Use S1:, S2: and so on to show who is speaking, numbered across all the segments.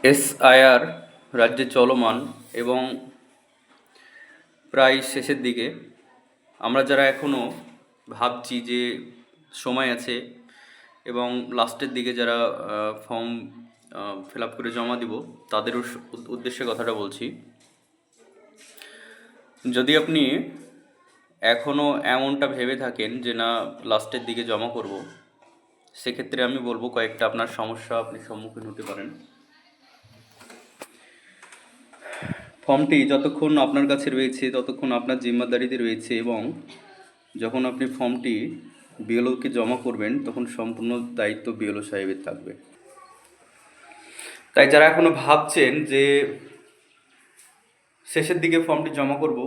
S1: SIR রাজ্যে চলমান এবং প্রায় শেষের দিকে। আমরা যারা এখনও ভাবছি যে সময় আছে এবং লাস্টের দিকে যারা ফর্ম ফিল আপ করে জমা দিব, তাদের উদ্দেশ্যে কথাটা বলছি। যদি আপনি এখনও এমনটা ভেবে থাকেন যে না, লাস্টের দিকে জমা করব, সেক্ষেত্রে আমি বলবো কয়েকটা আপনার সমস্যা আপনি সম্মুখীন হতে পারেন। ফর্মটি যতক্ষণ আপনার কাছে রয়েছে ততক্ষণ আপনার জিম্মাদারিতে রয়েছে, এবং যখন আপনি ফর্মটি বিএলওকে জমা করবেন তখন সম্পূর্ণ দায়িত্ব বিএলও সাহেবের থাকবে। তাই যারা এখনও ভাবছেন যে শেষের দিকে ফর্মটি জমা করব,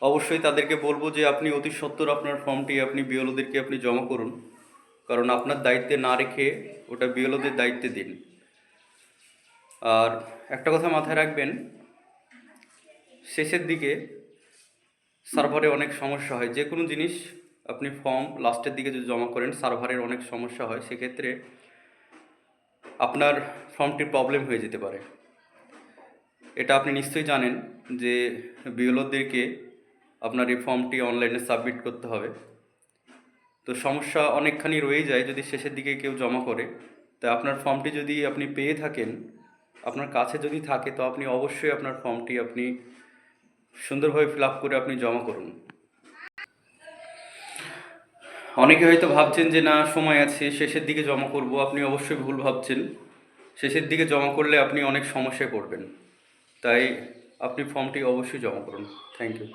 S1: অবশ্যই তাদেরকে বলবো যে আপনি অতি সত্বর আপনার ফর্মটি আপনি বিএলওদেরকে আপনি জমা করুন, কারণ আপনার দায়িত্বে না রেখে ওটা বিএলওদের দায়িত্বে দিন। আর একটা কথা মাথায় রাখবেন, শেষের দিকে সার্ভারে অনেক সমস্যা হয়। যে কোনো জিনিস আপনি ফর্ম লাস্টের দিকে যদি জমা করেন, সার্ভারের অনেক সমস্যা হয়, সেক্ষেত্রে আপনার ফর্মটির প্রবলেম হয়ে যেতে পারে। এটা আপনি নিশ্চয়ই জানেন যে বিএলওদেরকে আপনার এই ফর্মটি অনলাইনে সাবমিট করতে হবে। তো সমস্যা অনেকখানি রয়ে যায় যদি শেষের দিকে কেউ জমা করে। তাই আপনার ফর্মটি যদি আপনি পেয়ে থাকেন, আপনার কাছে যদি থাকে, তো আপনি অবশ্যই আপনার ফর্মটি আপনি সুন্দরভাবে ফিল আপ করে আপনি জমা করুন। অনেকে হয়তো ভাবছেন যে না, সময় আছে, শেষের দিকে জমা করব। আপনি অবশ্যই ভুল ভাবছেন। শেষের দিকে জমা করলে আপনি অনেক সমস্যায় পড়বেন। তাই আপনি ফর্মটি অবশ্যই জমা করুন। Thank you.